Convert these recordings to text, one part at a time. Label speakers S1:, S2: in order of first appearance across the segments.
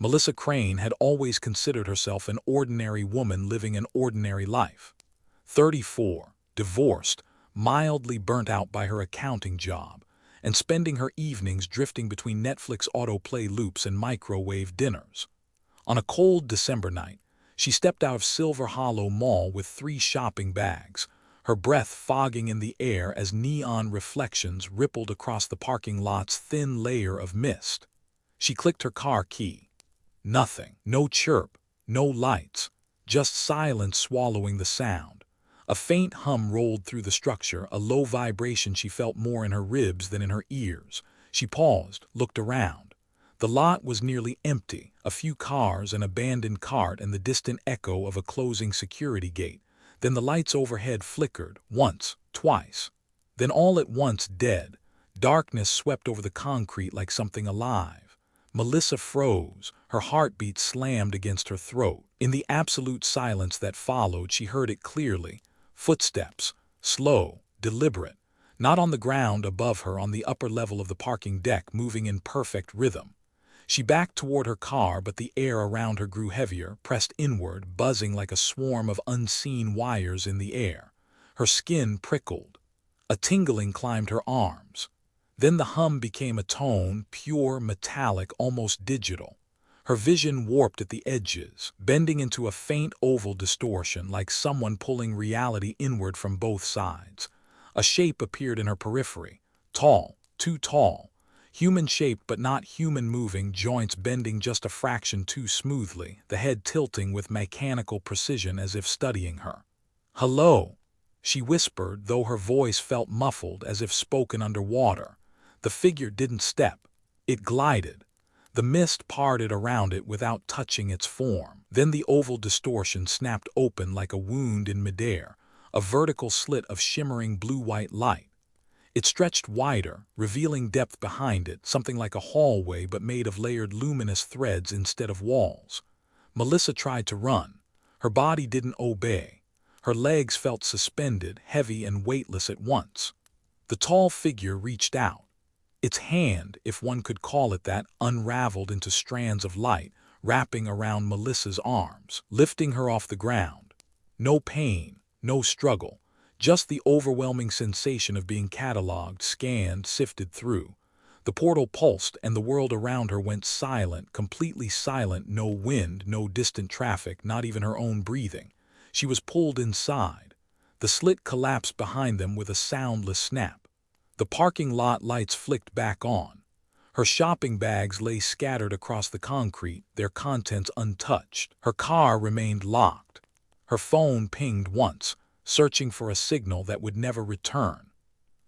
S1: Melissa Crane had always considered herself an ordinary woman living an ordinary life. 34, divorced, mildly burnt out by her accounting job, and spending her evenings drifting between Netflix autoplay loops and microwave dinners. On a cold December night, she stepped out of Silver Hollow Mall with 3 shopping bags, her breath fogging in the air as neon reflections rippled across the parking lot's thin layer of mist. She clicked her car key. Nothing. No chirp, no lights, just silence swallowing the sound. A faint hum rolled through the structure, a low vibration she felt more in her ribs than in her ears. She paused, looked around. The lot was nearly empty, a few cars, an abandoned cart, and the distant echo of a closing security gate. Then the lights overhead flickered, once, twice. Then all at once dead. Darkness swept over the concrete like something alive. Melissa froze, her heartbeat slammed against her throat. In the absolute silence that followed, she heard it clearly. Footsteps, slow, deliberate, not on the ground above her, on the upper level of the parking deck, moving in perfect rhythm. She backed toward her car, but the air around her grew heavier, pressed inward, buzzing like a swarm of unseen wires in the air. Her skin prickled. A tingling climbed her arms. Then the hum became a tone, pure, metallic, almost digital. Her vision warped at the edges, bending into a faint oval distortion, like someone pulling reality inward from both sides. A shape appeared in her periphery, tall, too tall, human-shaped but not human, moving, joints bending just a fraction too smoothly, the head tilting with mechanical precision as if studying her. "Hello," she whispered, though her voice felt muffled, as if spoken underwater. The figure didn't step. It glided. The mist parted around it without touching its form. Then the oval distortion snapped open like a wound in midair, a vertical slit of shimmering blue-white light. It stretched wider, revealing depth behind it, something like a hallway but made of layered luminous threads instead of walls. Melissa tried to run. Her body didn't obey. Her legs felt suspended, heavy and weightless at once. The tall figure reached out. Its hand, if one could call it that, unraveled into strands of light, wrapping around Melissa's arms, lifting her off the ground. No pain, no struggle, just the overwhelming sensation of being cataloged, scanned, sifted through. The portal pulsed, and the world around her went silent, completely silent. No wind, no distant traffic, not even her own breathing. She was pulled inside. The slit collapsed behind them with a soundless snap. The parking lot lights flicked back on. Her shopping bags lay scattered across the concrete, their contents untouched. Her car remained locked. Her phone pinged once, searching for a signal that would never return.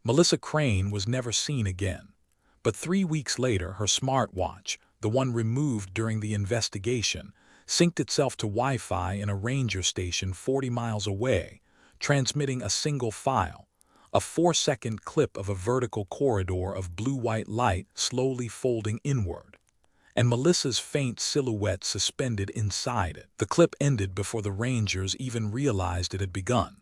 S1: Melissa Crane was never seen again. But 3 weeks later, her smartwatch, the one removed during the investigation, synced itself to Wi-Fi in a ranger station 40 miles away, transmitting a single file. A 4-second clip of a vertical corridor of blue-white light slowly folding inward, and Melissa's faint silhouette suspended inside it. The clip ended before the Rangers even realized it had begun.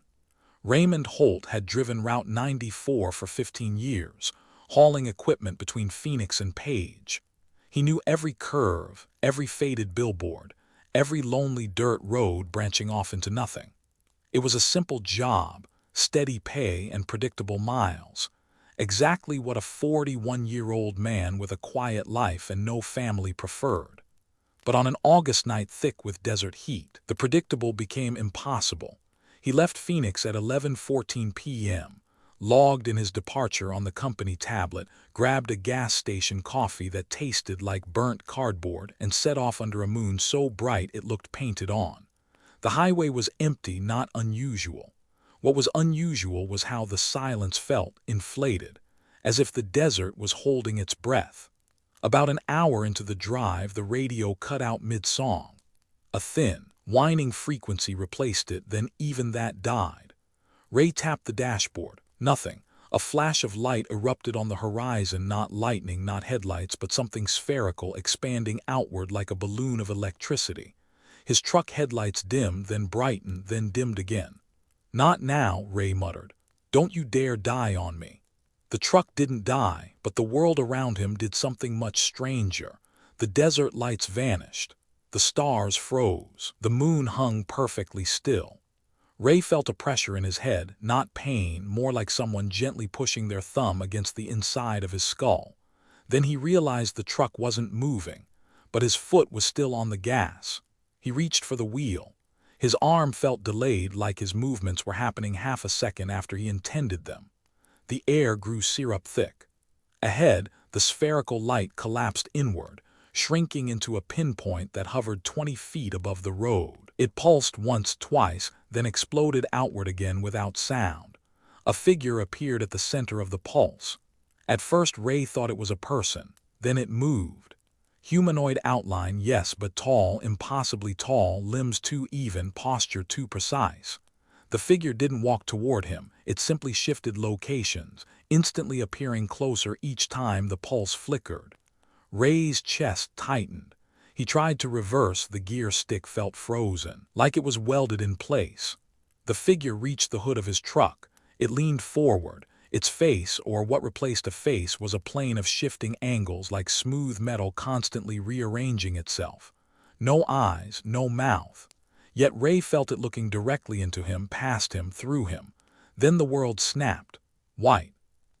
S1: Raymond Holt had driven Route 94 for 15 years, hauling equipment between Phoenix and Page. He knew every curve, every faded billboard, every lonely dirt road branching off into nothing. It was a simple job, steady pay and predictable miles. Exactly what a 41-year-old man with a quiet life and no family preferred. But on an August night thick with desert heat, the predictable became impossible. He left Phoenix at 11:14 p.m., logged in his departure on the company tablet, grabbed a gas station coffee that tasted like burnt cardboard, and set off under a moon so bright it looked painted on. The highway was empty, not unusual. What was unusual was how the silence felt, inflated, as if the desert was holding its breath. About an hour into the drive, the radio cut out mid-song. A thin, whining frequency replaced it, then even that died. Ray tapped the dashboard. Nothing. A flash of light erupted on the horizon, not lightning, not headlights, but something spherical, expanding outward like a balloon of electricity. His truck headlights dimmed, then brightened, then dimmed again. "Not now," Ray muttered. "Don't you dare die on me." The truck didn't die, but the world around him did something much stranger. The desert lights vanished. The stars froze. The moon hung perfectly still. Ray felt a pressure in his head, not pain, more like someone gently pushing their thumb against the inside of his skull. Then he realized the truck wasn't moving, but his foot was still on the gas. He reached for the wheel. His arm felt delayed, like his movements were happening half a second after he intended them. The air grew syrup-thick. Ahead, the spherical light collapsed inward, shrinking into a pinpoint that hovered 20 feet above the road. It pulsed once, twice, then exploded outward again without sound. A figure appeared at the center of the pulse. At first, Ray thought it was a person. Then it moved. Humanoid outline, yes, but tall, impossibly tall, limbs too even, posture too precise. The figure didn't walk toward him. It simply shifted locations, instantly appearing closer each time the pulse flickered. Ray's chest tightened. He tried to reverse. The gear stick felt frozen, like it was welded in place. The figure reached the hood of his truck. It leaned forward. Its face, or what replaced a face, was a plane of shifting angles like smooth metal constantly rearranging itself. No eyes, no mouth. Yet Ray felt it looking directly into him, past him, through him. Then the world snapped. White.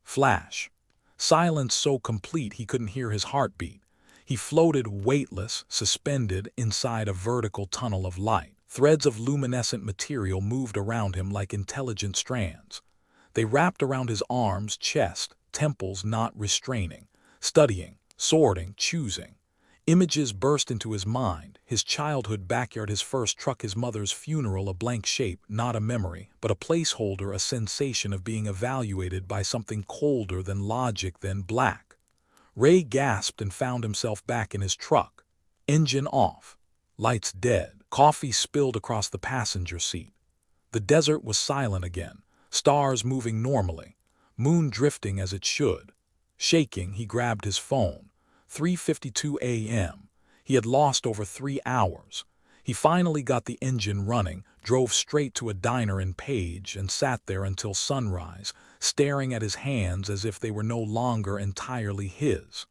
S1: Flash. Silence so complete he couldn't hear his heartbeat. He floated weightless, suspended inside a vertical tunnel of light. Threads of luminescent material moved around him like intelligent strands. They wrapped around his arms, chest, temples, not restraining, studying, sorting, choosing. Images burst into his mind: his childhood backyard, his first truck, his mother's funeral, a blank shape, not a memory, but a placeholder, a sensation of being evaluated by something colder than logic, than black. Ray gasped and found himself back in his truck. Engine off. Lights dead. Coffee spilled across the passenger seat. The desert was silent again. Stars moving normally. Moon drifting as it should. Shaking, he grabbed his phone. 3:52 a.m. He had lost over 3 hours. He finally got the engine running, drove straight to a diner in Page, and sat there until sunrise, staring at his hands as if they were no longer entirely his.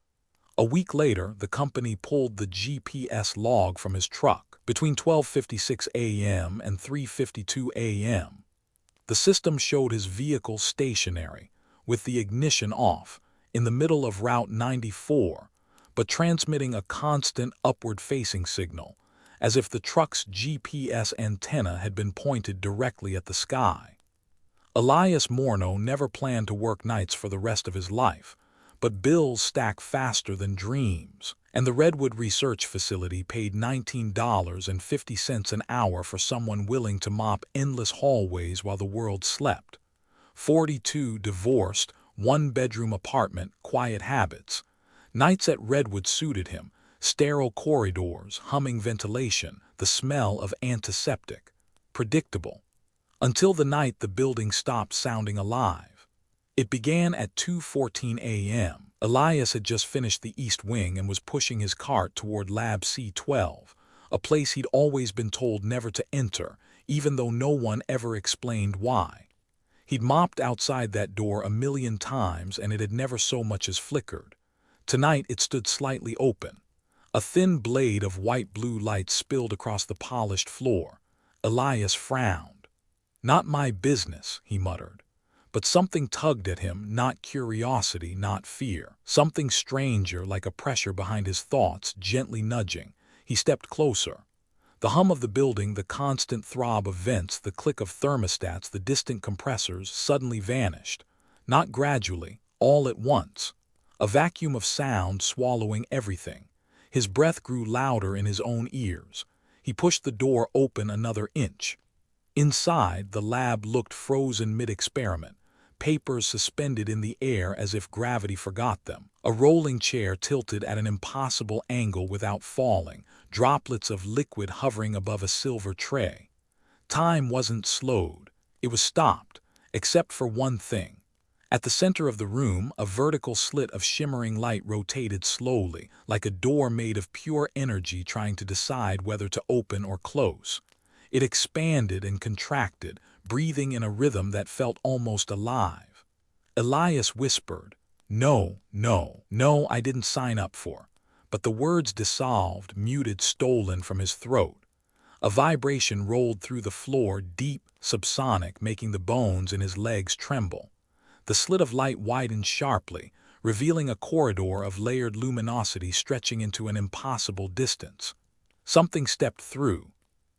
S1: A week later, the company pulled the GPS log from his truck between 12:56 a.m. and 3:52 a.m. The system showed his vehicle stationary, with the ignition off, in the middle of Route 94, but transmitting a constant upward-facing signal, as if the truck's GPS antenna had been pointed directly at the sky. Elias Morneau never planned to work nights for the rest of his life, but bills stack faster than dreams, and the Redwood Research Facility paid $19.50 an hour for someone willing to mop endless hallways while the world slept. 42, divorced, one-bedroom apartment, quiet habits. Nights at Redwood suited him: sterile corridors, humming ventilation, the smell of antiseptic. Predictable. Until the night the building stopped sounding alive. It began at 2:14 a.m. Elias had just finished the East Wing and was pushing his cart toward Lab C-12, a place he'd always been told never to enter, even though no one ever explained why. He'd mopped outside that door a million times and it had never so much as flickered. Tonight it stood slightly open. A thin blade of white-blue light spilled across the polished floor. Elias frowned. "Not my business," he muttered. But something tugged at him, not curiosity, not fear. Something stranger, like a pressure behind his thoughts, gently nudging. He stepped closer. The hum of the building, the constant throb of vents, the click of thermostats, the distant compressors, suddenly vanished. Not gradually, all at once. A vacuum of sound swallowing everything. His breath grew louder in his own ears. He pushed the door open another inch. Inside, the lab looked frozen mid-experiment. Papers suspended in the air as if gravity forgot them. A rolling chair tilted at an impossible angle without falling. Droplets of liquid hovering above a silver tray. Time wasn't slowed. It was stopped, except for one thing. At the center of the room, a vertical slit of shimmering light rotated slowly, like a door made of pure energy trying to decide whether to open or close. It expanded and contracted, breathing in a rhythm that felt almost alive. Elias whispered, "No, no, no, I didn't sign up for." but the words dissolved, muted, stolen from his throat. A vibration rolled through the floor, deep, subsonic, making the bones in his legs tremble. The slit of light widened sharply, revealing a corridor of layered luminosity stretching into an impossible distance. Something stepped through,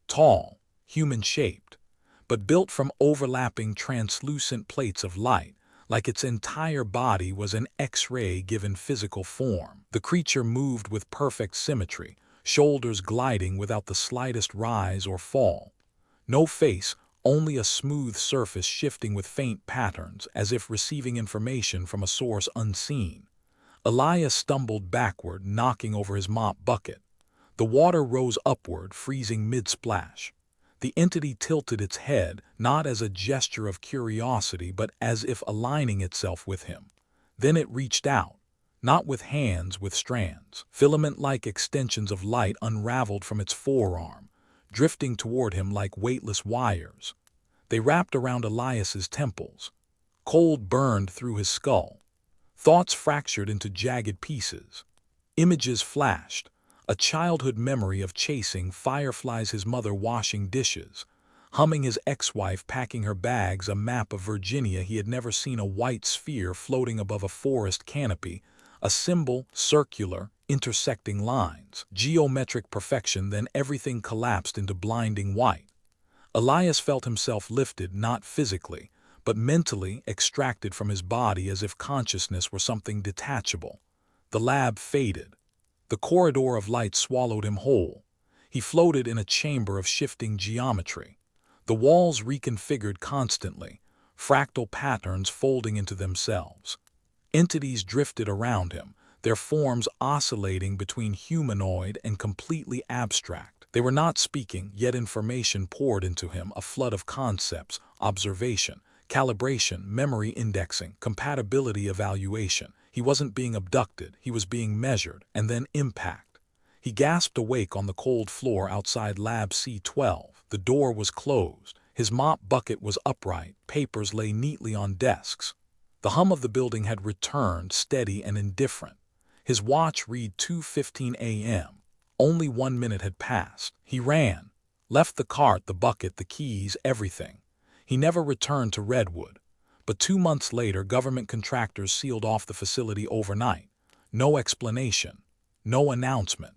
S1: tall, human-shaped, but built from overlapping translucent plates of light, like its entire body was an X-ray given physical form. The creature moved with perfect symmetry, shoulders gliding without the slightest rise or fall. No face, only a smooth surface shifting with faint patterns, as if receiving information from a source unseen. Elias stumbled backward, knocking over his mop bucket. The water rose upward, freezing mid-splash. The entity tilted its head, not as a gesture of curiosity, but as if aligning itself with him. Then it reached out, not with hands, with strands. Filament-like extensions of light unraveled from its forearm, drifting toward him like weightless wires. They wrapped around Elias's temples. Cold burned through his skull. Thoughts fractured into jagged pieces. Images flashed. A childhood memory of chasing fireflies, his mother washing dishes, humming his ex-wife packing her bags, a map of Virginia he had never seen, a white sphere floating above a forest canopy, a symbol, circular, intersecting lines, geometric perfection. Then everything collapsed into blinding white. Elias felt himself lifted, not physically, but mentally extracted from his body as if consciousness were something detachable. The lab faded. The corridor of light swallowed him whole. He floated in a chamber of shifting geometry. The walls reconfigured constantly, fractal patterns folding into themselves. Entities drifted around him, their forms oscillating between humanoid and completely abstract. They were not speaking, yet information poured into him, a flood of concepts, observation, calibration, memory indexing, compatibility evaluation. He wasn't being abducted, he was being measured, and then impact. He gasped awake on the cold floor outside Lab C12. The door was closed. His mop bucket was upright. Papers lay neatly on desks. The hum of the building had returned, steady and indifferent. His watch read 2:15 a.m. Only 1 minute had passed. He ran, left the cart, the bucket, the keys, everything. He never returned to Redwood. But 2 months later, government contractors sealed off the facility overnight. No explanation, no announcement.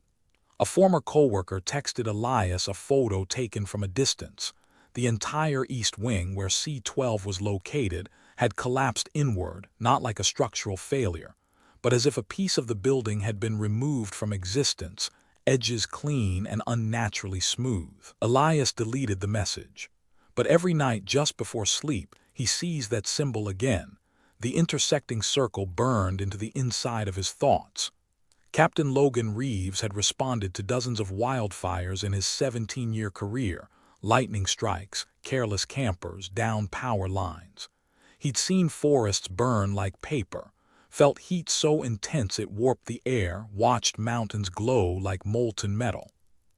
S1: A former coworker texted Elias a photo taken from a distance. The entire east wing, where C12 was located, had collapsed inward, not like a structural failure, but as if a piece of the building had been removed from existence, edges clean and unnaturally smooth. Elias deleted the message. But every night just before sleep, he sees that symbol again. The intersecting circle burned into the inside of his thoughts. Captain Logan Reeves had responded to dozens of wildfires in his 17-year career, lightning strikes, careless campers, downed power lines. He'd seen forests burn like paper, felt heat so intense it warped the air, watched mountains glow like molten metal.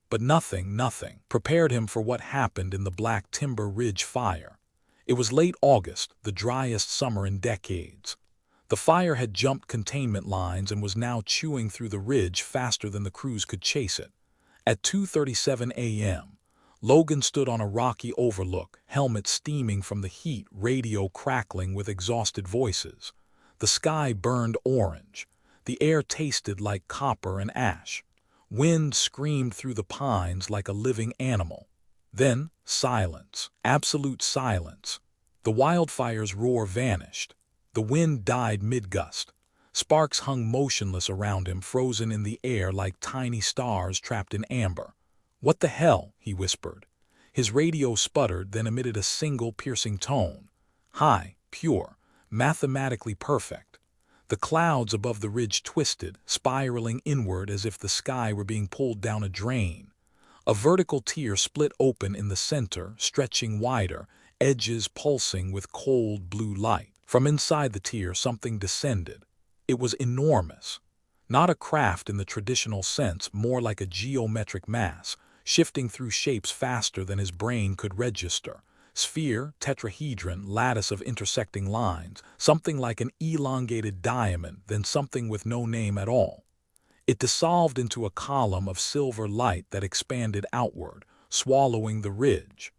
S1: But nothing prepared him for what happened in the Black Timber Ridge fire. It was late August, the driest summer in decades. The fire had jumped containment lines and was now chewing through the ridge faster than the crews could chase it. At 2:37 a.m., Logan stood on a rocky overlook, helmet steaming from the heat, radio crackling with exhausted voices. The sky burned orange. The air tasted like copper and ash. Wind screamed through the pines like a living animal. Then, silence, absolute silence. The wildfire's roar vanished. The wind died mid-gust. Sparks hung motionless around him, frozen in the air like tiny stars trapped in amber. "What the hell?" he whispered. His radio sputtered, then emitted a single piercing tone. High, pure, mathematically perfect. The clouds above the ridge twisted, spiraling inward as if the sky were being pulled down a drain. A vertical tear split open in the center, stretching wider, edges pulsing with cold blue light. From inside the tear, something descended. It was enormous. Not a craft in the traditional sense, more like a geometric mass, shifting through shapes faster than his brain could register. Sphere, tetrahedron, lattice of intersecting lines, something like an elongated diamond, then something with no name at all. It dissolved into a column of silver light that expanded outward, swallowing the ridge.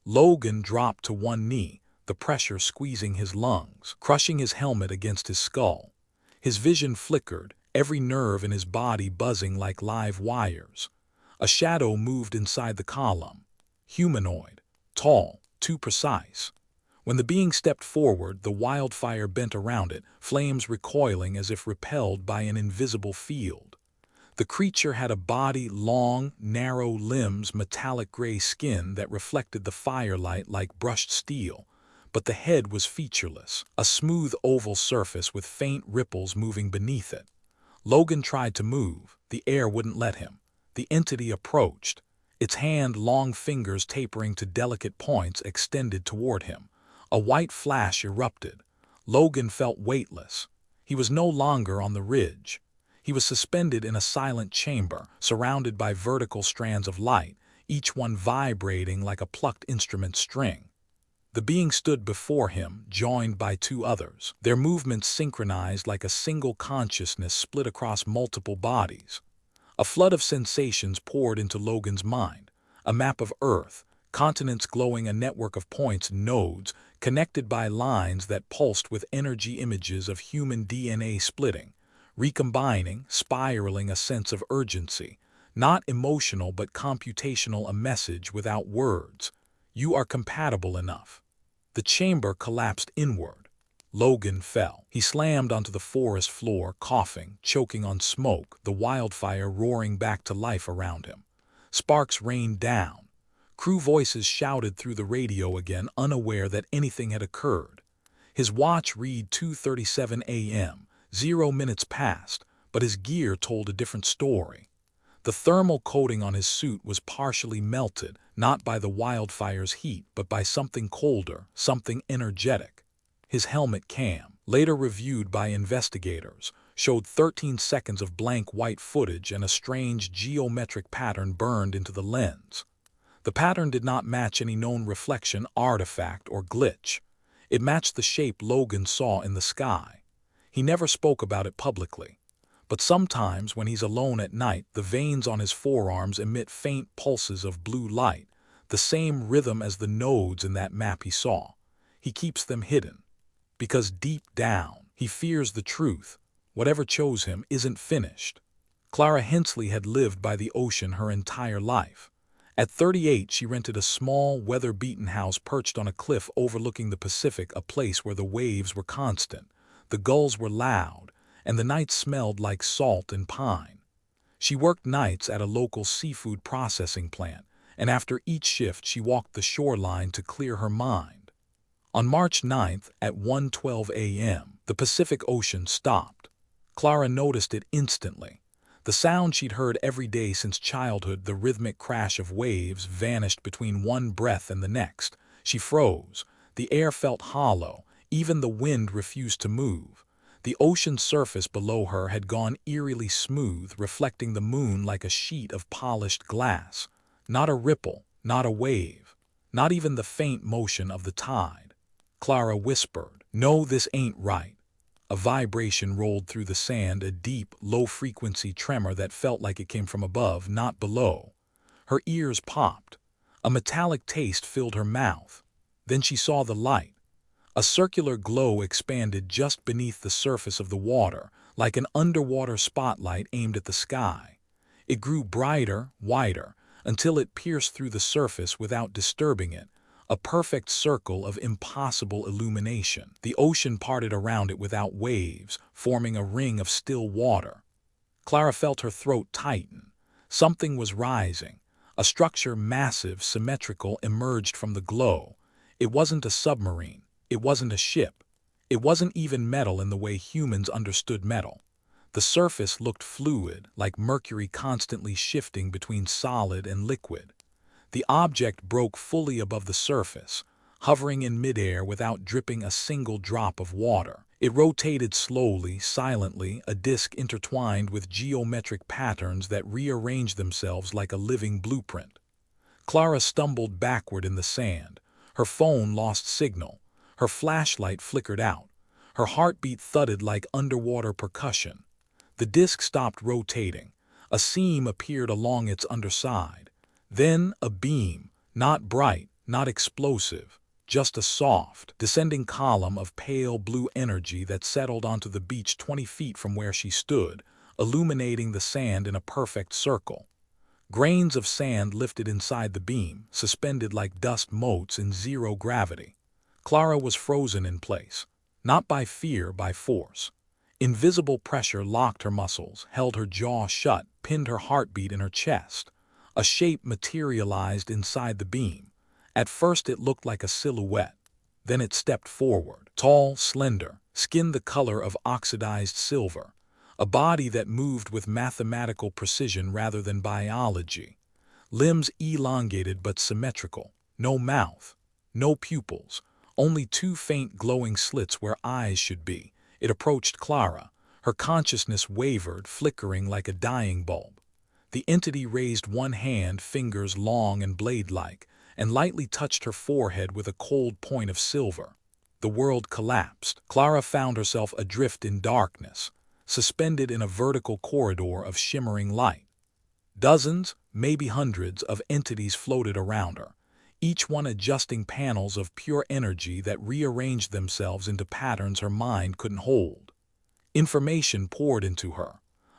S1: Logan dropped to one knee, the pressure squeezing his lungs, crushing his helmet against his skull. His vision flickered, every nerve in his body buzzing like live wires. A shadow moved inside the column. Humanoid, tall, too precise. When the being stepped forward, the wildfire bent around it, flames recoiling as if repelled by an invisible field. The creature had a body, long, narrow limbs, metallic gray skin that reflected the firelight like brushed steel, but the head was featureless, a smooth oval surface with faint ripples moving beneath it. Logan tried to move. The air wouldn't let him. The entity approached, its hand, long fingers tapering to delicate points, extended toward him. A white flash erupted. Logan felt weightless. He was no longer on the ridge. He was suspended in a silent chamber, surrounded by vertical strands of light, each one vibrating like a plucked instrument string. The being stood before him, joined by two others, their movements synchronized like a single consciousness split across multiple bodies. A flood of sensations poured into Logan's mind. A map of Earth, continents glowing, a network of points, nodes, connected by lines that pulsed with energy, images of human DNA splitting, recombining, spiraling, a sense of urgency, not emotional but computational, a message without words. You are compatible enough. The chamber collapsed inward. Logan fell. He slammed onto the forest floor, coughing, choking on smoke, the wildfire roaring back to life around him. Sparks rained down. Crew voices shouted through the radio again, unaware that anything had occurred. His watch read 2:37 a.m., 0 minutes passed, but his gear told a different story. The thermal coating on his suit was partially melted, not by the wildfire's heat, but by something colder, something energetic. His helmet cam, later reviewed by investigators, showed 13 seconds of blank white footage, and a strange geometric pattern burned into the lens. The pattern did not match any known reflection, artifact, or glitch. It matched the shape Logan saw in the sky. He never spoke about it publicly. But sometimes, when he's alone at night, the veins on his forearms emit faint pulses of blue light, the same rhythm as the nodes in that map he saw. He keeps them hidden. Because deep down, he fears the truth. Whatever chose him isn't finished. Clara Hensley had lived by the ocean her entire life. At 38, she rented a small, weather-beaten house perched on a cliff overlooking the Pacific, a place where the waves were constant, the gulls were loud, and the night smelled like salt and pine. She worked nights at a local seafood processing plant, and after each shift she walked the shoreline to clear her mind. On March 9th, at 1:12 a.m., the Pacific Ocean stopped. Clara noticed it instantly. The sound she'd heard every day since childhood, the rhythmic crash of waves, vanished between one breath and the next. She froze. The air felt hollow. Even the wind refused to move. The ocean surface below her had gone eerily smooth, reflecting the moon like a sheet of polished glass. Not a ripple, not a wave, not even the faint motion of the tide. Clara whispered, "No, this ain't right." A vibration rolled through the sand, a deep, low-frequency tremor that felt like it came from above, not below. Her ears popped. A metallic taste filled her mouth. Then she saw the light. A circular glow expanded just beneath the surface of the water, like an underwater spotlight aimed at the sky. It grew brighter, wider, until it pierced through the surface without disturbing it, a perfect circle of impossible illumination. The ocean parted around it without waves, forming a ring of still water. Clara felt her throat tighten. Something was rising. A structure, massive, symmetrical, emerged from the glow. It wasn't a submarine. It wasn't a ship. It wasn't even metal in the way humans understood metal. The surface looked fluid, like mercury constantly shifting between solid and liquid. The object broke fully above the surface, hovering in midair without dripping a single drop of water. It rotated slowly, silently, a disk intertwined with geometric patterns that rearranged themselves like a living blueprint. Clara stumbled backward in the sand. Her phone lost signal. Her flashlight flickered out. Her heartbeat thudded like underwater percussion. The disc stopped rotating. A seam appeared along its underside. Then a beam, not bright, not explosive, just a soft, descending column of pale blue energy that settled onto the beach 20 feet from where she stood, illuminating the sand in a perfect circle. Grains of sand lifted inside the beam, suspended like dust motes in zero gravity. Clara was frozen in place, not by fear, by force. Invisible pressure locked her muscles, held her jaw shut, pinned her heartbeat in her chest. A shape materialized inside the beam. At first it looked like a silhouette. Then it stepped forward, tall, slender, skin the color of oxidized silver. A body that moved with mathematical precision rather than biology. Limbs elongated but symmetrical. No mouth, no pupils, only two faint glowing slits where eyes should be. It approached Clara. Her consciousness wavered, flickering like a dying bulb. The entity raised one hand, fingers long and blade-like, and lightly touched her forehead with a cold point of silver. The world collapsed. Clara found herself adrift in darkness, suspended in a vertical corridor of shimmering light. Dozens, maybe hundreds, of entities floated around her, each one adjusting panels of pure energy that rearranged themselves into patterns her mind couldn't hold. Information poured into her.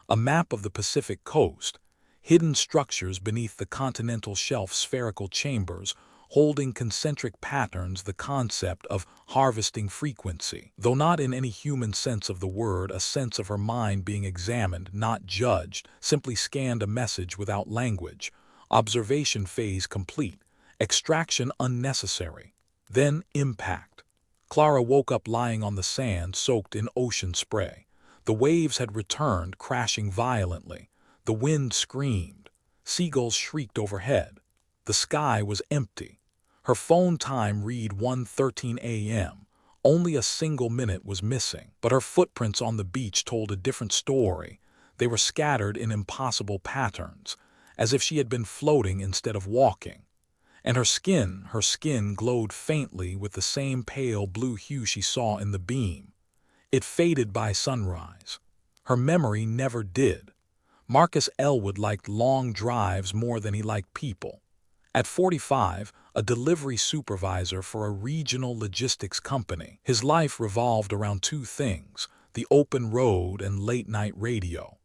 S1: A map of the Pacific coast, hidden structures beneath the continental shelf's spherical chambers, holding concentric patterns, the concept of harvesting frequency. Though not in any human sense of the word, a sense of her mind being examined, not judged, simply scanned a message without language. Observation phase complete. Extraction unnecessary. Then impact. Clara woke up lying on the sand, soaked in ocean spray. The waves had returned, crashing violently. The wind screamed. Seagulls shrieked overhead. The sky was empty. Her phone time read 1:13 a.m. Only a single minute was missing, but her footprints on the beach told a different story. They were scattered in impossible patterns, as if she had been floating instead of walking. And her skin glowed faintly with the same pale blue hue she saw in the beam. It faded by sunrise. Her memory never did. Marcus Elwood liked long drives more than he liked people. At 45, a delivery supervisor for a regional logistics company, his life revolved around two things: the open road and late-night radio.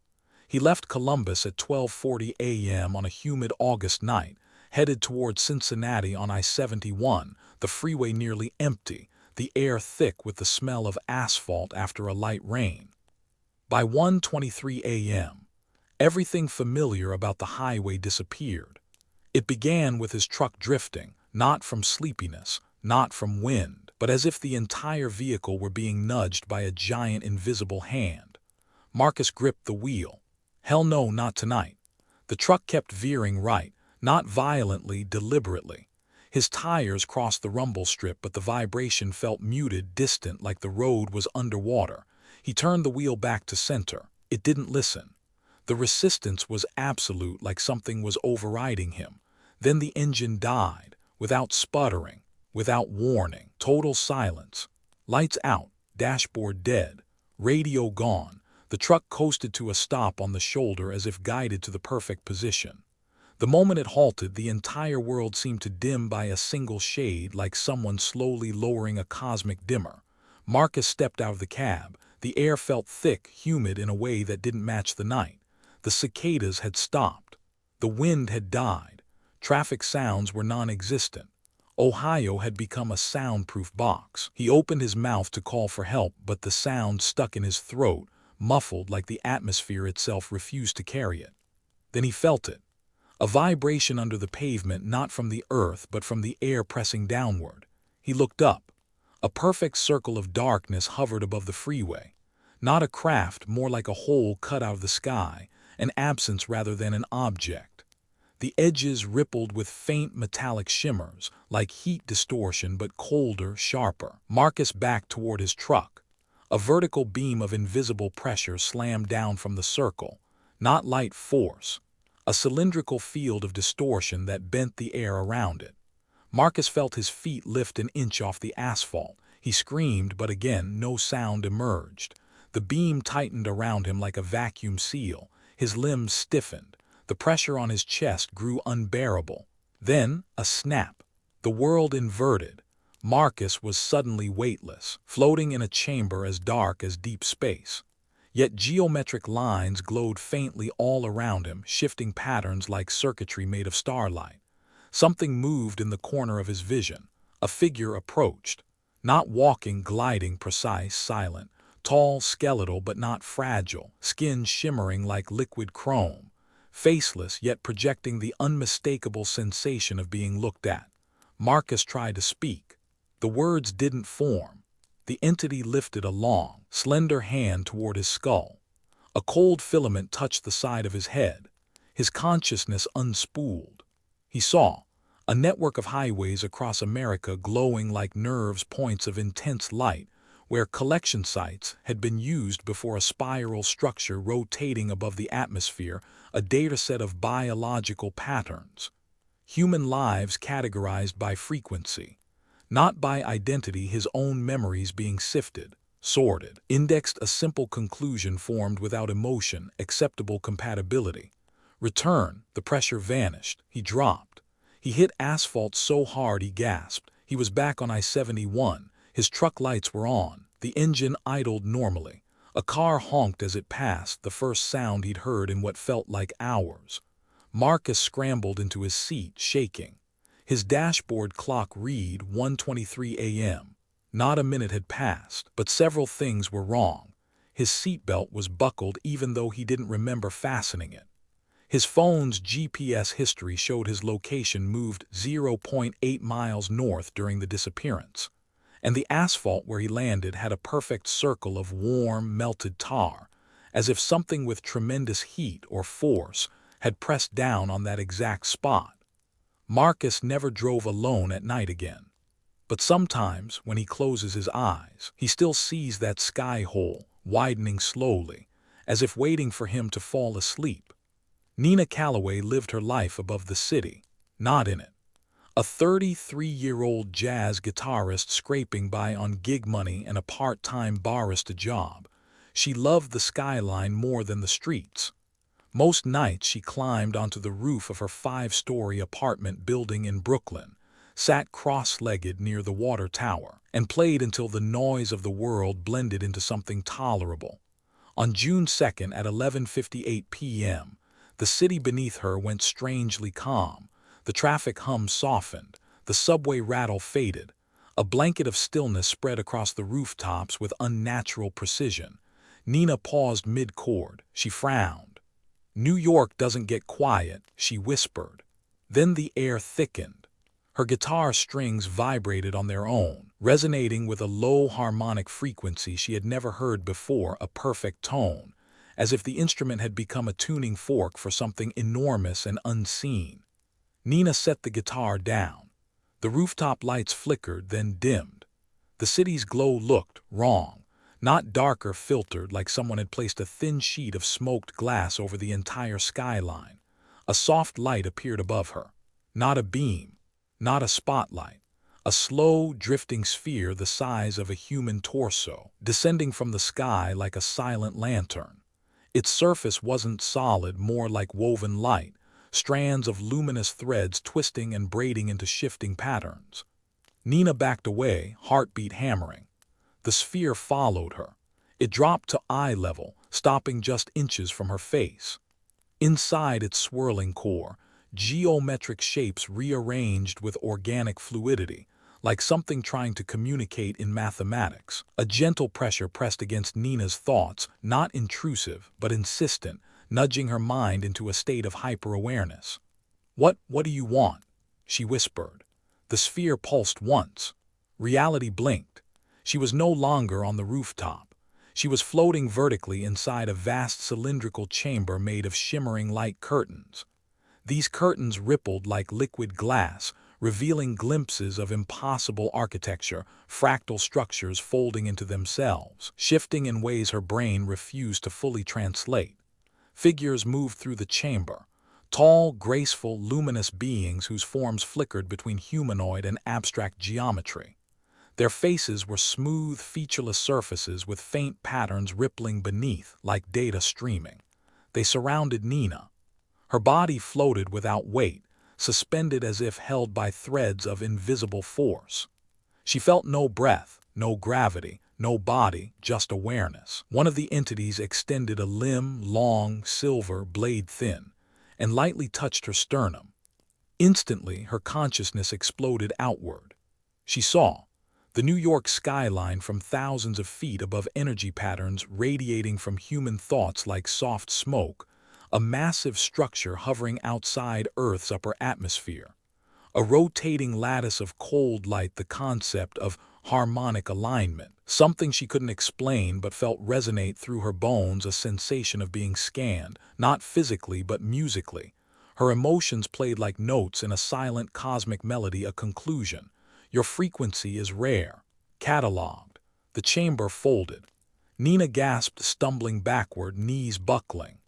S1: He left Columbus at 12:40 a.m. on a humid August night, headed toward Cincinnati on I-71, the freeway nearly empty, the air thick with the smell of asphalt after a light rain. By 1:23 a.m., everything familiar about the highway disappeared. It began with his truck drifting, not from sleepiness, not from wind, but as if the entire vehicle were being nudged by a giant invisible hand. Marcus gripped the wheel. Hell no, not tonight. The truck kept veering right, not violently, deliberately. His tires crossed the rumble strip, but the vibration felt muted, distant, like the road was underwater. He turned the wheel back to center. It didn't listen. The resistance was absolute, like something was overriding him. Then the engine died, without sputtering, without warning. Total silence. Lights out, dashboard dead, radio gone. The truck coasted to a stop on the shoulder as if guided to the perfect position. The moment it halted, the entire world seemed to dim by a single shade, like someone slowly lowering a cosmic dimmer. Marcus stepped out of the cab. The air felt thick, humid in a way that didn't match the night. The cicadas had stopped. The wind had died. Traffic sounds were non-existent. Ohio had become a soundproof box. He opened his mouth to call for help, but the sound stuck in his throat, muffled like the atmosphere itself refused to carry it. Then he felt it. A vibration under the pavement, not from the earth, but from the air pressing downward. He looked up. A perfect circle of darkness hovered above the freeway. Not a craft, more like a hole cut out of the sky, an absence rather than an object. The edges rippled with faint metallic shimmers, like heat distortion, but colder, sharper. Marcus backed toward his truck. A vertical beam of invisible pressure slammed down from the circle. Not light force. A cylindrical field of distortion that bent the air around it. Marcus felt his feet lift an inch off the asphalt. He screamed, but again no sound emerged. The beam tightened around him like a vacuum seal, his limbs stiffened, the pressure on his chest grew unbearable. Then, a snap. The world inverted. Marcus was suddenly weightless, floating in a chamber as dark as deep space. Yet geometric lines glowed faintly all around him, shifting patterns like circuitry made of starlight. Something moved in the corner of his vision. A figure approached. Not walking, gliding, precise, silent. Tall, skeletal, but not fragile, skin shimmering like liquid chrome. Faceless, yet projecting the unmistakable sensation of being looked at. Marcus tried to speak. The words didn't form. The entity lifted a long, slender hand toward his skull. A cold filament touched the side of his head. His consciousness unspooled. He saw a network of highways across America glowing like nerves, points of intense light, where collection sites had been used before, a spiral structure rotating above the atmosphere, a dataset of biological patterns. Human lives categorized by frequency, not by identity, his own memories being sifted, sorted, indexed, a simple conclusion formed without emotion, acceptable compatibility. Return, the pressure vanished, he dropped. He hit asphalt so hard he gasped. He was back on I-71. His truck lights were on. The engine idled normally. A car honked as it passed, the first sound he'd heard in what felt like hours. Marcus scrambled into his seat, shaking. His dashboard clock read 1:23 a.m. Not a minute had passed, but several things were wrong. His seatbelt was buckled even though he didn't remember fastening it. His phone's GPS history showed his location moved 0.8 miles north during the disappearance. And the asphalt where he landed had a perfect circle of warm, melted tar, as if something with tremendous heat or force had pressed down on that exact spot. Marcus never drove alone at night again. But sometimes, when he closes his eyes, he still sees that sky hole, widening slowly, as if waiting for him to fall asleep. Nina Calloway lived her life above the city, not in it. A 33-year-old jazz guitarist scraping by on gig money and a part-time barista job, she loved the skyline more than the streets. Most nights she climbed onto the roof of her 5-story apartment building in Brooklyn, sat cross-legged near the water tower, and played until the noise of the world blended into something tolerable. On June 2nd at 11:58 p.m., the city beneath her went strangely calm. The traffic hum softened, the subway rattle faded. A blanket of stillness spread across the rooftops with unnatural precision. Nina paused mid-chord. She frowned. "New York doesn't get quiet," she whispered. Then the air thickened. Her guitar strings vibrated on their own, resonating with a low harmonic frequency she had never heard before, a perfect tone, as if the instrument had become a tuning fork for something enormous and unseen. Nina set the guitar down. The rooftop lights flickered, then dimmed. The city's glow looked wrong, not darker, filtered, like someone had placed a thin sheet of smoked glass over the entire skyline. A soft light appeared above her. Not a beam, not a spotlight. A slow, drifting sphere the size of a human torso, descending from the sky like a silent lantern. Its surface wasn't solid, more like woven light, strands of luminous threads twisting and braiding into shifting patterns. Nina backed away, heartbeat hammering. The sphere followed her. It dropped to eye level, stopping just inches from her face. Inside its swirling core, geometric shapes rearranged with organic fluidity, like something trying to communicate in mathematics. A gentle pressure pressed against Nina's thoughts, not intrusive, but insistent, nudging her mind into a state of hyper-awareness. What do you want?" she whispered. The sphere pulsed once. Reality blinked. She was no longer on the rooftop. She was floating vertically inside a vast cylindrical chamber made of shimmering light curtains. These curtains rippled like liquid glass, revealing glimpses of impossible architecture, fractal structures folding into themselves, shifting in ways her brain refused to fully translate. Figures moved through the chamber, tall, graceful, luminous beings whose forms flickered between humanoid and abstract geometry. Their faces were smooth, featureless surfaces with faint patterns rippling beneath like data streaming. They surrounded Nina. Her body floated without weight, suspended as if held by threads of invisible force. She felt no breath, no gravity, no body, just awareness. One of the entities extended a limb, long, silver, blade thin, and lightly touched her sternum. Instantly, her consciousness exploded outward. She saw the New York skyline from thousands of feet above, energy patterns radiating from human thoughts like soft smoke, a massive structure hovering outside Earth's upper atmosphere. A rotating lattice of cold light, the concept of harmonic alignment, something she couldn't explain but felt resonate through her bones, a sensation of being scanned, not physically but musically. Her emotions played like notes in a silent cosmic melody, a conclusion. Your frequency is rare. Cataloged. The chamber folded. Nina gasped, stumbling backward, knees buckling.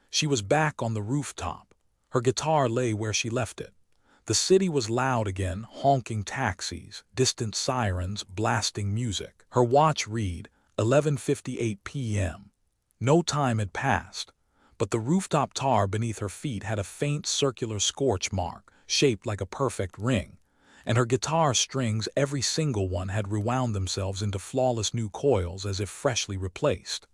S1: She was back on the rooftop. Her guitar lay where she left it. The city was loud again, honking taxis, distant sirens, blasting music. Her watch read 11:58 p.m. No time had passed, but the rooftop tar beneath her feet had a faint circular scorch mark, shaped like a perfect ring, and her guitar strings, every single one, had rewound themselves into flawless new coils as if freshly replaced.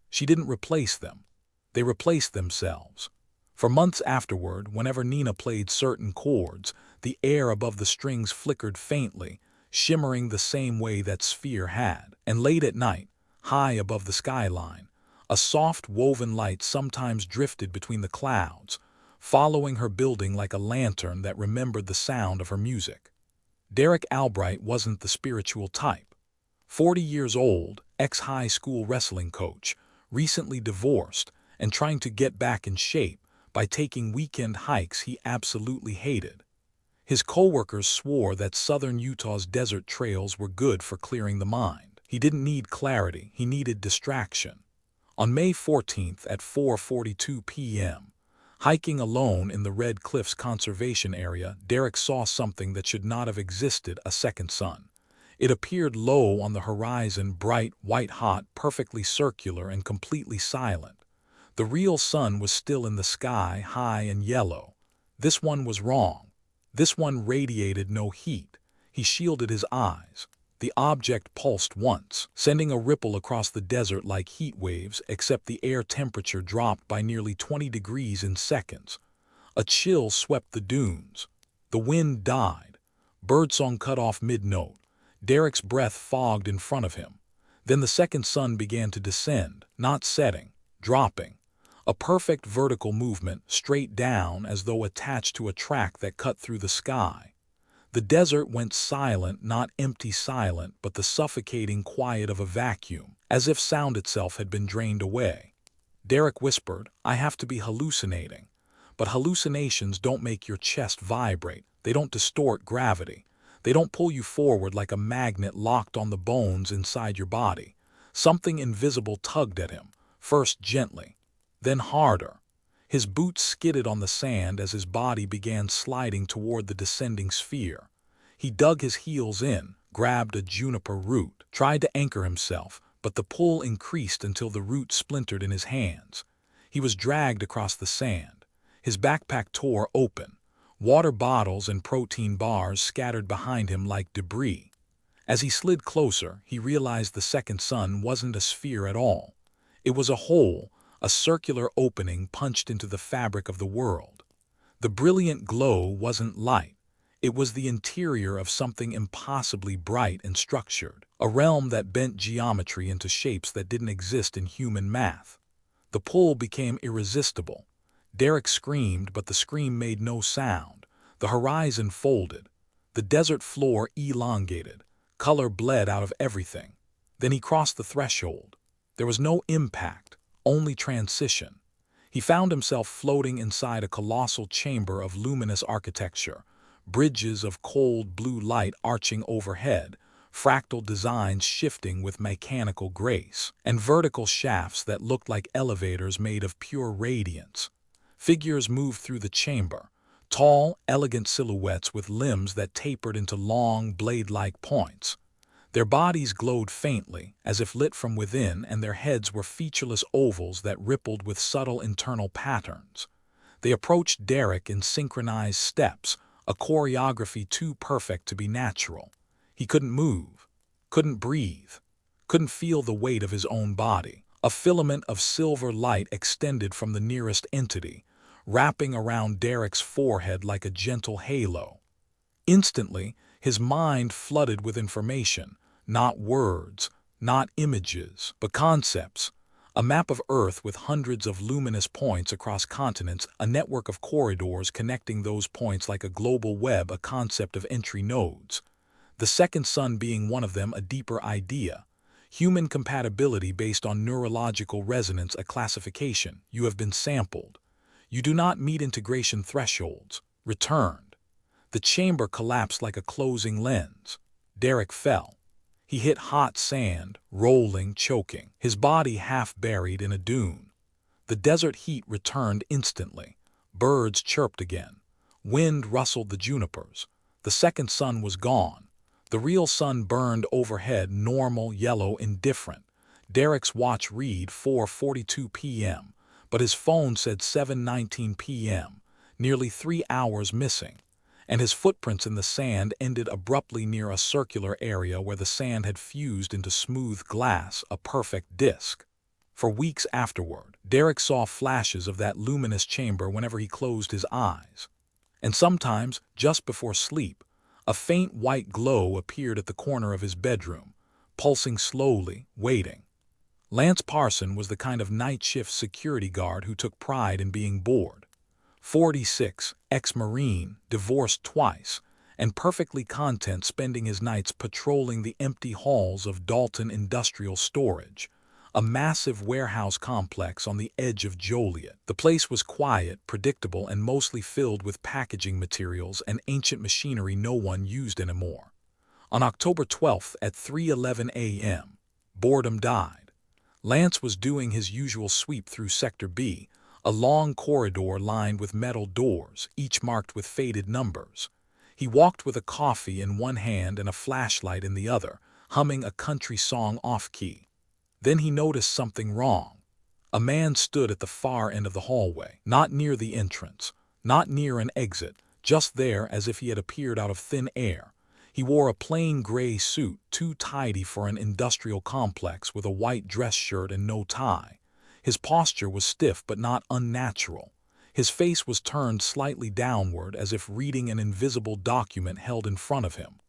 S1: She didn't replace them. They replaced themselves. For months afterward, whenever Nina played certain chords, the air above the strings flickered faintly, shimmering the same way that sphere had. And late at night, high above the skyline, a soft woven light sometimes drifted between the clouds, following her building like a lantern that remembered the sound of her music. Derek Albright wasn't the spiritual type. 40 years old, ex-high school wrestling coach, recently divorced, and trying to get back in shape by taking weekend hikes he absolutely hated. His coworkers swore that southern Utah's desert trails were good for clearing the mind. He didn't need clarity, he needed distraction. On May 14th at 4:42 p.m., hiking alone in the Red Cliffs Conservation Area, Derek saw something that should not have existed: a second sun. It appeared low on the horizon, bright, white-hot, perfectly circular, and completely silent. The real sun was still in the sky, high and yellow. This one was wrong. This one radiated no heat. He shielded his eyes. The object pulsed once, sending a ripple across the desert like heat waves, except the air temperature dropped by nearly 20 degrees in seconds. A chill swept the dunes. The wind died. Birdsong cut off mid-note. Derek's breath fogged in front of him. Then the second sun began to descend, not setting, dropping. A perfect vertical movement, straight down as though attached to a track that cut through the sky. The desert went silent, not empty silent, but the suffocating quiet of a vacuum, as if sound itself had been drained away. Derek whispered, "I have to be hallucinating." But hallucinations don't make your chest vibrate. They don't distort gravity. They don't pull you forward like a magnet locked on the bones inside your body. Something invisible tugged at him, first gently, then harder. His boots skidded on the sand as his body began sliding toward the descending sphere. He dug his heels in, grabbed a juniper root, tried to anchor himself, but the pull increased until the root splintered in his hands. He was dragged across the sand. His backpack tore open. Water bottles and protein bars scattered behind him like debris. As he slid closer, he realized the second sun wasn't a sphere at all. It was a hole, a circular opening punched into the fabric of the world. The brilliant glow wasn't light. It was the interior of something impossibly bright and structured, a realm that bent geometry into shapes that didn't exist in human math. The pull became irresistible. Derek screamed, but the scream made no sound. The horizon folded. The desert floor elongated. Color bled out of everything. Then he crossed the threshold. There was no impact, only transition. He found himself floating inside a colossal chamber of luminous architecture, bridges of cold blue light arching overhead, fractal designs shifting with mechanical grace, and vertical shafts that looked like elevators made of pure radiance. Figures moved through the chamber, tall, elegant silhouettes with limbs that tapered into long, blade-like points. Their bodies glowed faintly, as if lit from within, and their heads were featureless ovals that rippled with subtle internal patterns. They approached Derek in synchronized steps, a choreography too perfect to be natural. He couldn't move, couldn't breathe, couldn't feel the weight of his own body. A filament of silver light extended from the nearest entity, wrapping around Derek's forehead like a gentle halo. Instantly, his mind flooded with information, not words, not images, but concepts. A map of Earth with hundreds of luminous points across continents, a network of corridors connecting those points like a global web, a concept of entry nodes. The second sun being one of them, a deeper idea. Human compatibility based on neurological resonance, a classification. You have been sampled. You do not meet integration thresholds. Returned. The chamber collapsed like a closing lens. Derek fell. He hit hot sand, rolling, choking, his body half buried in a dune. The desert heat returned instantly. Birds chirped again. Wind rustled the junipers. The second sun was gone. The real sun burned overhead, normal, yellow, indifferent. Derek's watch read 4:42 p.m., but his phone said 7:19 p.m., nearly 3 hours missing. And his footprints in the sand ended abruptly near a circular area where the sand had fused into smooth glass, a perfect disk. For weeks afterward, Derek saw flashes of that luminous chamber whenever he closed his eyes. And sometimes, just before sleep, a faint white glow appeared at the corner of his bedroom, pulsing slowly, waiting. Lance Parson was the kind of night shift security guard who took pride in being bored. 46, ex-Marine, divorced twice, and perfectly content spending his nights patrolling the empty halls of Dalton Industrial Storage, a massive warehouse complex on the edge of Joliet. The place was quiet, predictable, and mostly filled with packaging materials and ancient machinery no one used anymore. On October 12th at 3:11 a.m., boredom died. Lance was doing his usual sweep through Sector B, a long corridor lined with metal doors, each marked with faded numbers. He walked with a coffee in one hand and a flashlight in the other, humming a country song off-key. Then he noticed something wrong. A man stood at the far end of the hallway, not near the entrance, not near an exit, just there as if he had appeared out of thin air. He wore a plain gray suit, too tidy for an industrial complex, with a white dress shirt and no tie. His posture was stiff but not unnatural. His face was turned slightly downward as if reading an invisible document held in front of him.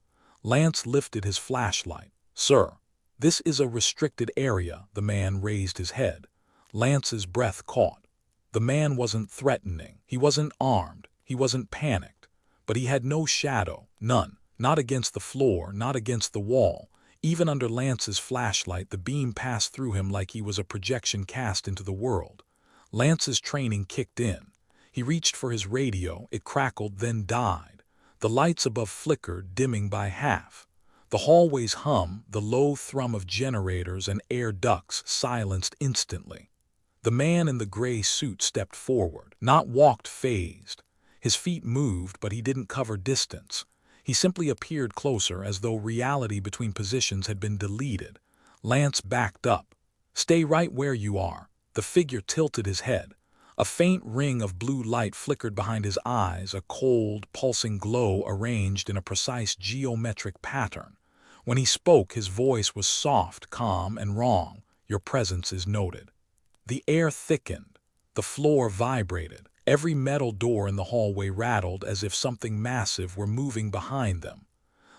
S1: Lance lifted his flashlight. "Sir, this is a restricted area." The man raised his head. Lance's breath caught. The man wasn't threatening. He wasn't armed. He wasn't panicked. But he had no shadow, none. Not against the floor, not against the wall. Even under Lance's flashlight, the beam passed through him like he was a projection cast into the world. Lance's training kicked in. He reached for his radio. It crackled, then died. The lights above flickered, dimming by half. The hallway's hum, the low thrum of generators and air ducts, silenced instantly. The man in the gray suit stepped forward, not walked phased. His feet moved, but he didn't cover distance. He simply appeared closer, as though reality between positions had been deleted. Lance backed up. "Stay right where you are." The figure tilted his head. A faint ring of blue light flickered behind his eyes, a cold, pulsing glow arranged in a precise geometric pattern. When he spoke, his voice was soft, calm, and wrong. "Your presence is noted." The air thickened. The floor vibrated. Every metal door in the hallway rattled as if something massive were moving behind them.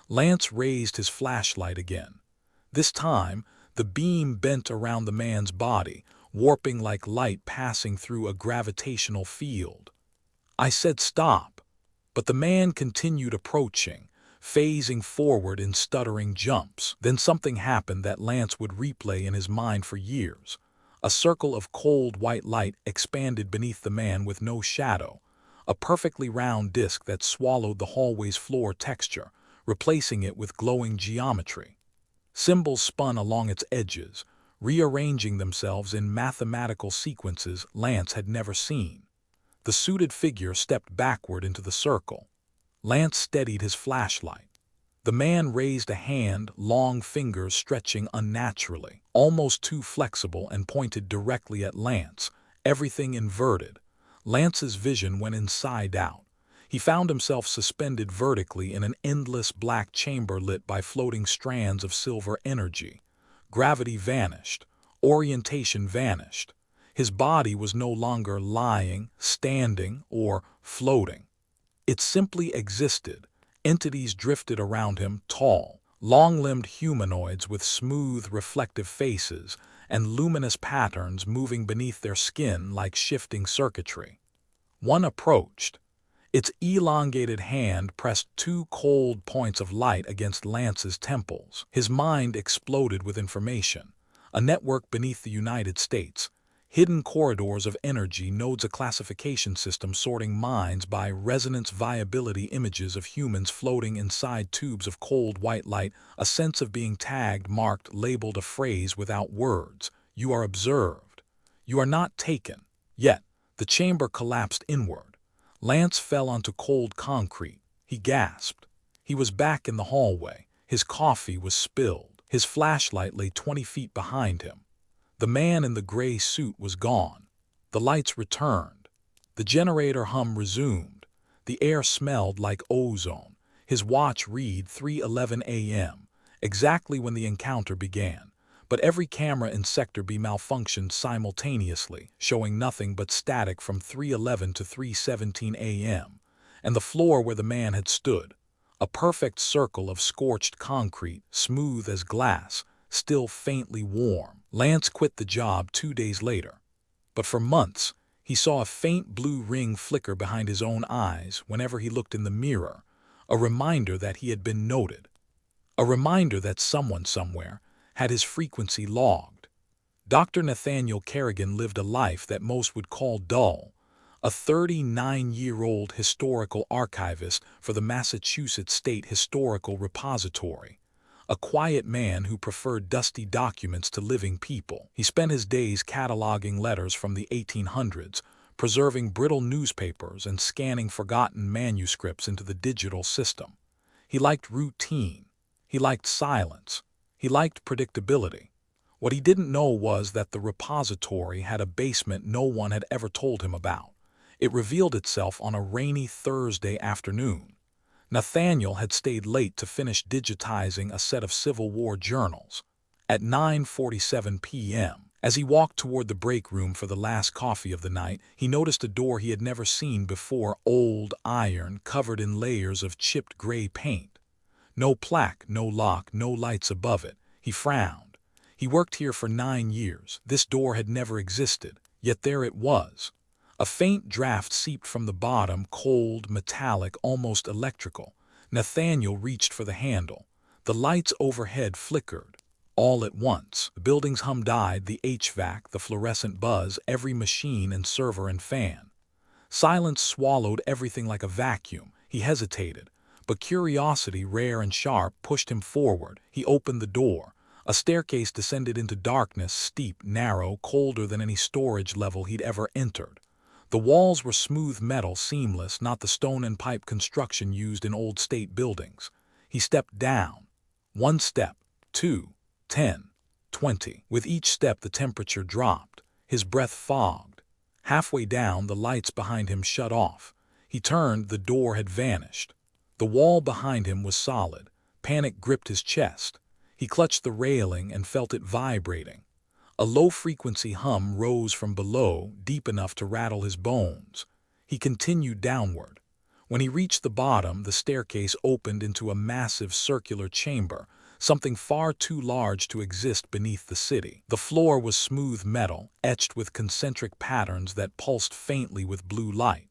S1: Lance raised his flashlight again. This time, the beam bent around the man's body, warping like light passing through a gravitational field. I said stop, but the man continued approaching, phasing forward in stuttering jumps. Then something happened that Lance would replay in his mind for years. A circle of cold white light expanded beneath the man with no shadow, a perfectly round disk that swallowed the hallway's floor texture, replacing it with glowing geometry. Symbols spun along its edges, rearranging themselves in mathematical sequences Lance had never seen. The suited figure stepped backward into the circle. Lance steadied his flashlight. The man raised a hand, long fingers stretching unnaturally, almost too flexible, and pointed directly at Lance, everything inverted. Lance's vision went inside out. He found himself suspended vertically in an endless black chamber lit by floating strands of silver energy. Gravity vanished. Orientation vanished. His body was no longer lying, standing, or floating. It simply existed. Entities drifted around him, tall, long-limbed humanoids with smooth, reflective faces and luminous patterns moving beneath their skin like shifting circuitry. One approached. Its elongated hand pressed two cold points of light against Lance's temples. His mind exploded with information. A network beneath the United States. Hidden corridors of energy, nodes, a classification system sorting minds by resonance viability, images of humans floating inside tubes of cold white light, a sense of being tagged, marked, labeled, a phrase without words. You are observed. You are not taken. Yet, the chamber collapsed inward. Lance fell onto cold concrete. He gasped. He was back in the hallway. His coffee was spilled. His flashlight lay 20 feet behind him. The man in the gray suit was gone. The lights returned. The generator hum resumed. The air smelled like ozone. His watch read 3:11 a.m., exactly when the encounter began. But every camera in Sector B malfunctioned simultaneously, showing nothing but static from 3:11 to 3:17 a.m., and the floor where the man had stood. A perfect circle of scorched concrete, smooth as glass, still faintly warm. Lance quit the job 2 days later. But for months, he saw a faint blue ring flicker behind his own eyes whenever he looked in the mirror, a reminder that he had been noted. A reminder that someone somewhere had his frequency logged. Dr. Nathaniel Kerrigan lived a life that most would call dull, a 39-year-old historical archivist for the Massachusetts State Historical Repository. A quiet man who preferred dusty documents to living people. He spent his days cataloging letters from the 1800s, preserving brittle newspapers and scanning forgotten manuscripts into the digital system. He liked routine. He liked silence. He liked predictability. What he didn't know was that the repository had a basement no one had ever told him about. It revealed itself on a rainy Thursday afternoon. Nathaniel had stayed late to finish digitizing a set of Civil War journals. At 9:47 p.m., as he walked toward the break room for the last coffee of the night, he noticed a door he had never seen before, old iron, covered in layers of chipped gray paint. No plaque, no lock, no lights above it. He frowned. He worked here for 9 years. This door had never existed, yet there it was. A faint draft seeped from the bottom, cold, metallic, almost electrical. Nathaniel reached for the handle. The lights overhead flickered. All at once, the building's hum died, the HVAC, the fluorescent buzz, every machine and server and fan. Silence swallowed everything like a vacuum. He hesitated, but curiosity, rare and sharp, pushed him forward. He opened the door. A staircase descended into darkness, steep, narrow, colder than any storage level he'd ever entered. The walls were smooth metal, seamless, not the stone and pipe construction used in old state buildings. He stepped down. 1 step, 2, 10, 20. With each step the temperature dropped. His breath fogged. Halfway down, the lights behind him shut off. He turned, the door had vanished. The wall behind him was solid. Panic gripped his chest. He clutched the railing and felt it vibrating. A low-frequency hum rose from below, deep enough to rattle his bones. He continued downward. When he reached the bottom, the staircase opened into a massive circular chamber, something far too large to exist beneath the city. The floor was smooth metal, etched with concentric patterns that pulsed faintly with blue light.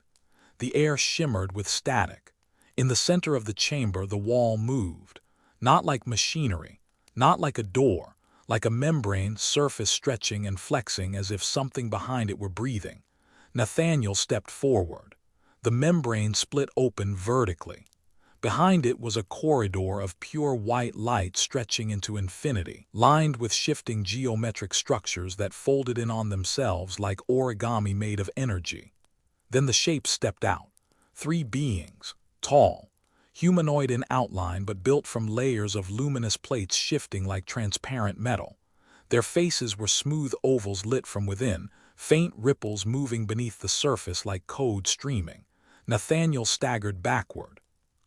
S1: The air shimmered with static. In the center of the chamber, the wall moved. Not like machinery, not like a door, like a membrane, surface stretching and flexing as if something behind it were breathing. Nathaniel stepped forward. The membrane split open vertically. Behind it was a corridor of pure white light stretching into infinity, lined with shifting geometric structures that folded in on themselves like origami made of energy. Then the shapes stepped out. 3 beings, tall, humanoid in outline but built from layers of luminous plates shifting like transparent metal. Their faces were smooth ovals lit from within, faint ripples moving beneath the surface like code streaming. Nathaniel staggered backward.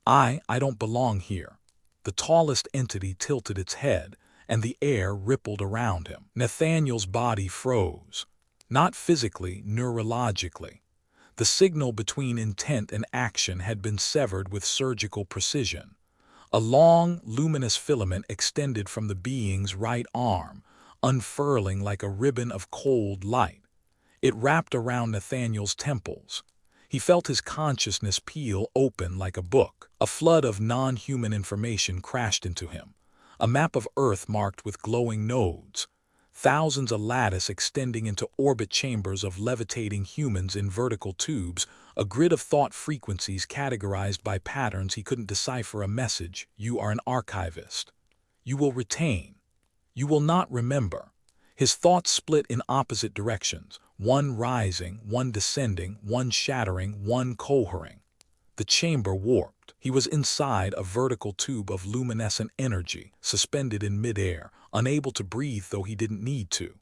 S1: I don't belong here. The tallest entity tilted its head, and the air rippled around him. Nathaniel's body froze. Not physically, neurologically. The signal between intent and action had been severed with surgical precision. A long, luminous filament extended from the being's right arm, unfurling like a ribbon of cold light. It wrapped around Nathaniel's temples. He felt his consciousness peel open like a book. A flood of non-human information crashed into him. A map of Earth marked with glowing nodes. Thousands of lattice extending into orbit chambers of levitating humans in vertical tubes, a grid of thought frequencies categorized by patterns he couldn't decipher. A message: you are an archivist. You will retain. You will not remember. His thoughts split in opposite directions, one rising, one descending, one shattering, one cohering. The chamber warped. He was inside a vertical tube of luminescent energy, suspended in midair, unable to breathe though he didn't need to.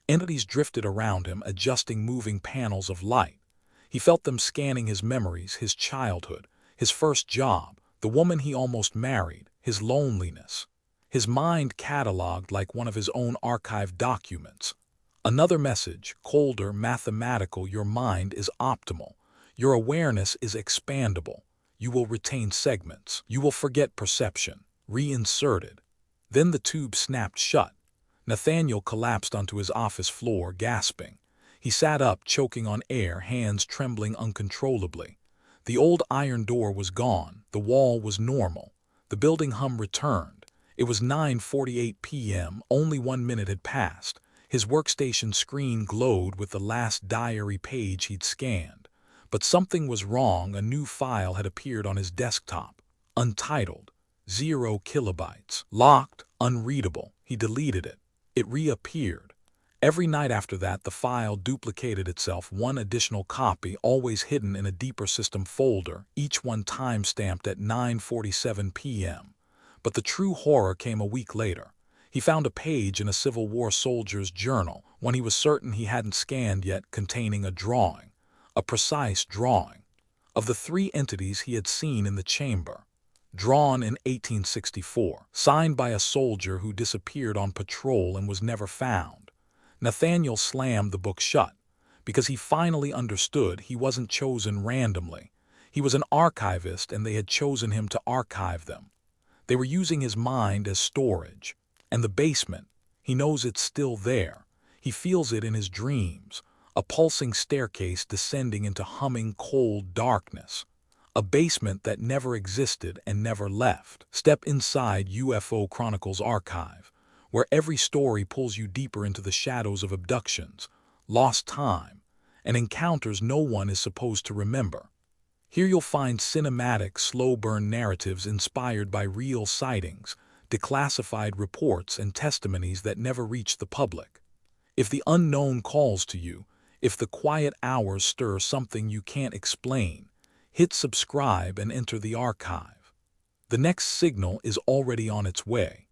S1: Entities drifted around him, adjusting moving panels of light. He felt them scanning his memories, his childhood, his first job, the woman he almost married, his loneliness. His mind cataloged like one of his own archived documents. Another message, colder, mathematical: your mind is optimal. Your awareness is expandable. You will retain segments. You will forget perception. Reinserted. Then the tube snapped shut. Nathaniel collapsed onto his office floor, gasping. He sat up, choking on air, hands trembling uncontrollably. The old iron door was gone. The wall was normal. The building hum returned. It was 9:48 p.m. Only 1 minute had passed. His workstation screen glowed with the last diary page he'd scanned. But something was wrong. A new file had appeared on his desktop. Untitled. 0 kilobytes. Locked. Unreadable. He deleted it. It reappeared. Every night after that, the file duplicated itself, one additional copy, always hidden in a deeper system folder, each one time-stamped at 9:47 p.m. But the true horror came a week later. He found a page in a Civil War soldier's journal, one he was certain he hadn't scanned yet, containing a drawing. A precise drawing. Of the 3 entities he had seen in the chamber. Drawn in 1864. Signed by a soldier who disappeared on patrol and was never found. Nathaniel slammed the book shut, because he finally understood he wasn't chosen randomly. He was an archivist, and they had chosen him to archive them. They were using his mind as storage. And the basement, he knows it's still there. He feels it in his dreams. A pulsing staircase descending into humming cold darkness. A basement that never existed and never left. Step inside UFO Chronicles Archive, where every story pulls you deeper into the shadows of abductions, lost time, and encounters no one is supposed to remember. Here you'll find cinematic, slow-burn narratives inspired by real sightings, declassified reports, and testimonies that never reach the public. If the unknown calls to you, if the quiet hours stir something you can't explain, hit subscribe and enter the archive. The next signal is already on its way.